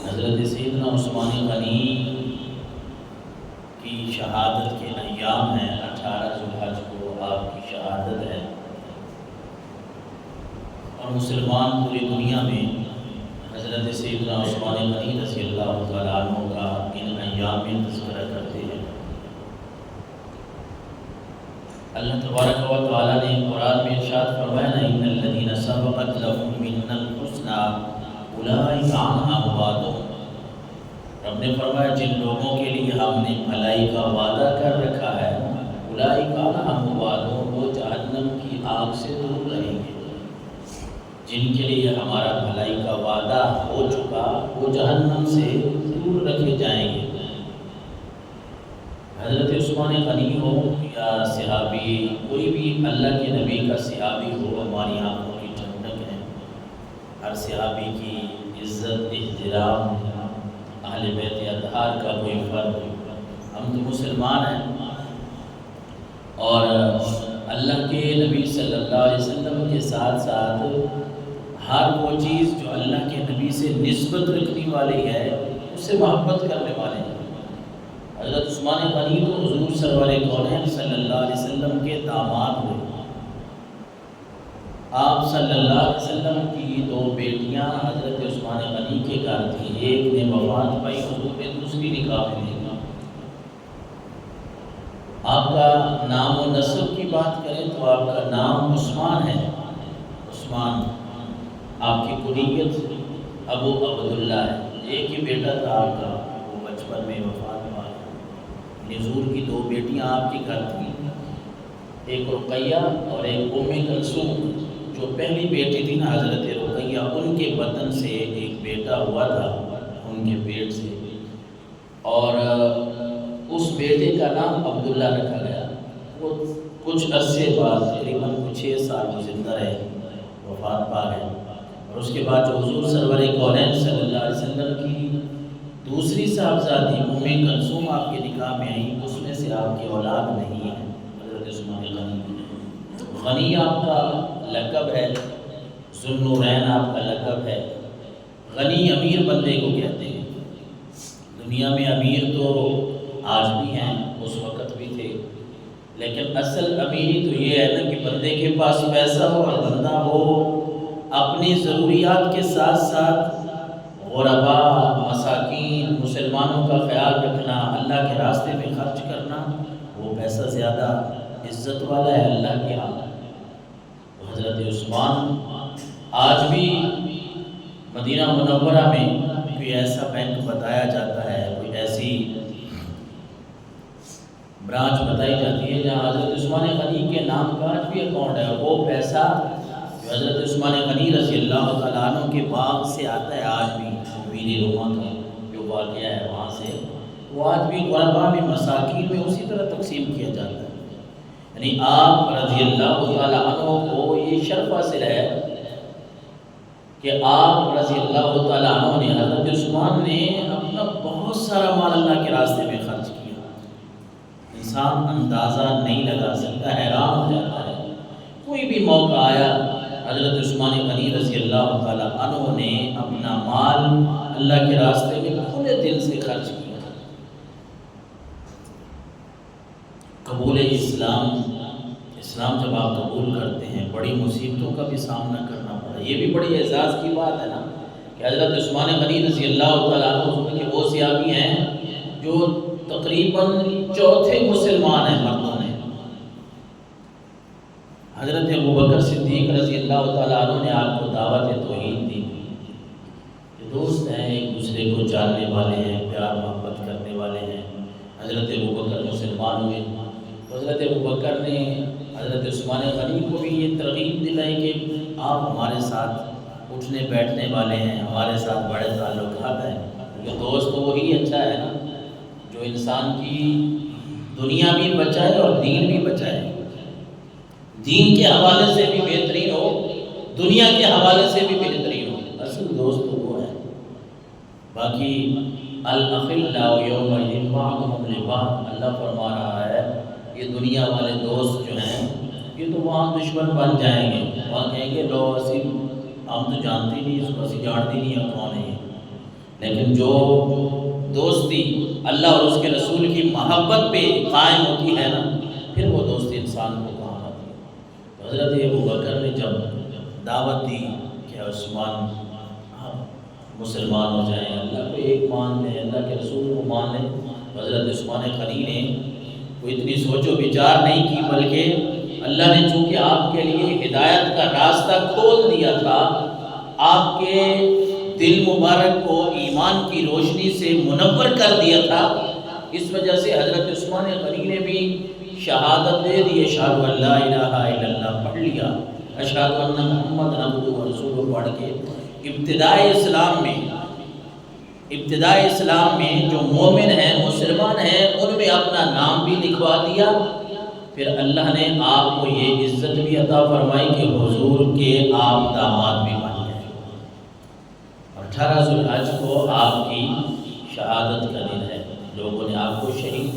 حضرت سیدنا عثمان غنی کی شہادت کے ایام ہیں، 18 ذوالحج کو آپ کی شہادت ہے، اور مسلمان پوری دنیا میں حضرت سیدنا عثمان غنی رضی اللہ تعالیٰ عنہ کا ان ایام میں تذکرہ کرتے ہیں۔ اللہ تبارک و تعالیٰ نے قرآن میں ارشاد فرمایا نا ان الذین سبقت لهم منا الحسنى اولئک عنہا مبعدون۔ رب نے فرمایا جن لوگوں کے لیے ہم نے بھلائی کا وعدہ کر رکھا ہے، اولئک عنہا مبعدون، وہ جہنم کی آگ سے دور رہیں گے۔ جن کے لیے ہمارا بھلائی کا وعدہ ہو چکا وہ جہنم سے دور رکھے جائیں گے۔ حضرت عثمان غنی ہو یا صحابی، کوئی بھی اللہ کے نبی کا صحابی ہو، ہماری آنکھوں کی ٹھنڈک ہے۔ ہر صحابی کی عزت، احترام، اہل بیت اطہار کا کوئی فرق نہیں۔ ہم تو مسلمان ہیں اور اللہ کے نبی صلی اللہ علیہ وسلم کے ساتھ ساتھ ہر وہ چیز جو اللہ کے نبی سے نسبت رکھنے والی ہے اس سے محبت کرنے والے ہیں۔ حضرت عثمان غنی تو حضور سرور کونین صلی اللہ علیہ وسلم کے داماد ہوئے۔ آپ صلی اللہ علیہ وسلم کی 2 بیٹیاں حضرت عثمان غنی کے گھر تھیں، ایک نے وفات پائی حضور نے دوسری نکاح میں دی۔ آپ کا نام و نسب کی بات کریں تو آپ کا نام عثمان ہے، عثمان۔ آپ کی کنیت ابو عبداللہ ہے۔ ایک ہی بیٹا تھا آپ کا، وہ بچپن میں وفات پا گیا۔ حضور کی 2 بیٹیاں آپ کے گھر تھیں، ایک رقیہ اور ایک ام کلثوم۔ جو پہلی بیٹی تھی نا حضرت رقیہ، ان کے بدن سے ایک بیٹا ہوا تھا، ان کے پیٹ سے، اور اس بیٹے کا نام عبداللہ رکھا گیا۔ وہ کچھ عرصے بعد تقریباً 6 سال وہ زندہ رہے، وفات پا گئے۔ اور اس کے بعد جو حضور سرور کونین صلی اللہ علیہ وسلم کی دوسری صاحبزادی ام کلثوم آپ کے نکاح میں آئیں، اس میں سے آپ کی اولاد نہیں ہے۔ حضرت عثمان غنی، غنی آپ کا لقب ہے، ذو النورین آپ کا لقب ہے۔ غنی امیر بندے کو کہتے ہیں۔ دنیا میں امیر تو آج بھی ہیں، اس وقت بھی تھے، لیکن اصل امیری تو یہ ہے نا کہ بندے کے پاس پیسہ ہو اور بندہ ہو اپنی ضروریات کے ساتھ ساتھ غرباء، مساکین، مسلمانوں کا خیال رکھنا، اللہ کے راستے میں خرچ کرنا، وہ پیسہ زیادہ عزت والا ہے اللہ کے ہاں۔ حضرت عثمان آج بھی مدینہ منورہ میں کوئی ایسا بینک بتایا جاتا ہے، کوئی ایسی برانچ بتائی جاتی ہے جہاں حضرت عثمان غنی کے نام کا آج بھی اکاؤنٹ ہے، وہ پیسہ جو حضرت عثمان غنی رضی اللہ تعالیٰ عنہ کے باغ سے آتا ہے، آج بھی میری روما کا جو واقعہ ہے وہاں سے، وہ آج بھی غرباء میں، مساکین میں اسی طرح تقسیم کیا جاتا ہے۔ یعنی آپ رضی اللہ تعالیٰ عنہ کو یہ شرف حاصل ہے کہ آپ رضی اللہ تعالیٰ عنہ نے، حضرت عثمان نے اپنا بہت سارا مال اللہ کے راستے میں خرچ کیا۔ انسان اندازہ نہیں لگا سکتا، حیران ہو جاتا ہے۔ کوئی بھی موقع آیا، حضرت عثمان غنی رضی اللہ تعالیٰ عنہ نے اپنا مال اللہ کے راستے میں کھلے دل سے خرچ کیا۔ قبول اسلام جب آپ قبول کرتے ہیں، بڑی مصیبتوں کا بھی سامنا کرنا پڑا۔ یہ بھی بڑی اعزاز کی بات ہے نا کہ حضرت عثمان غنی رضی اللہ تعالیٰ عنہ کے وہ صحابی ہیں جو تقریباً 4تھے مسلمان ہیں مردوں میں۔ حضرت ابوبکر صدیق رضی اللہ تعالیٰ عنہ نے آپ کو دعوت توحید دی۔ یہ دوست ہیں، ایک دوسرے کو جاننے والے ہیں، پیار محبت کرنے والے ہیں۔ حضرت ابوبکر مسلمان ہوئے۔ حضرت ابوبکر نے حضرت عثمان غنی کو بھی یہ ترغیب دلائی کہ آپ ہمارے ساتھ اٹھنے بیٹھنے والے ہیں، ہمارے ساتھ بڑے تعلقات ہیں، کیونکہ دوست تو وہی اچھا ہے نا جو انسان کی دنیا بھی بچائے اور دین بھی بچائے، دین کے حوالے سے بھی بہترین ہو، دنیا کے حوالے سے بھی بہترین ہو۔ اصل دوست تو وہ ہے۔ باقی الاخلاء یومئذ بعضهم لبعض، اللہ فرما رہا ہے یہ دنیا والے دوست جو ہیں یہ تو وہاں دشمن بن جائیں گے، وہاں کہیں گے لو اسی ہم تو جانتے نہیں، اس کو اسی جانتے نہیں ہے کون ہے۔ لیکن جو دوستی اللہ اور اس کے رسول کی محبت پہ قائم ہوتی ہے نا، پھر وہ دوستی انسان کو کام آتی ہے۔ تو حضرت ابوبکر نے جب دعوت دی کہ عثمان آپ مسلمان ہو جائیں، اللہ کو ایک مان لیں، اللہ کے رسول کو مان لیں، تو حضرت عثمان غنی نے کوئی اتنی سوچ و بچار نہیں کی، بلکہ اللہ نے چونکہ آپ کے لیے ہدایت کا راستہ کھول دیا تھا، آپ کے دل مبارک کو ایمان کی روشنی سے منور کر دیا تھا، اس وجہ سے حضرت عثمان غنی نے بھی شہادت دے دی، اشہد ان لا الہ الا اللہ پڑھ لیا، اشہد ان محمد عبدہ و رسولہ پڑھ کے ابتدائے اسلام میں جو مومن ہیں، مسلمان ہیں، ان میں اپنا نام بھی لکھوا دیا۔ پھر اللہ نے آپ کو یہ عزت بھی عطا فرمائی کہ حضور کے آپ داماد بھی بن گئے، اور 18 ذوالحج کو آپ کی شہادت کا دن ہے، لوگوں نے آپ کو شہید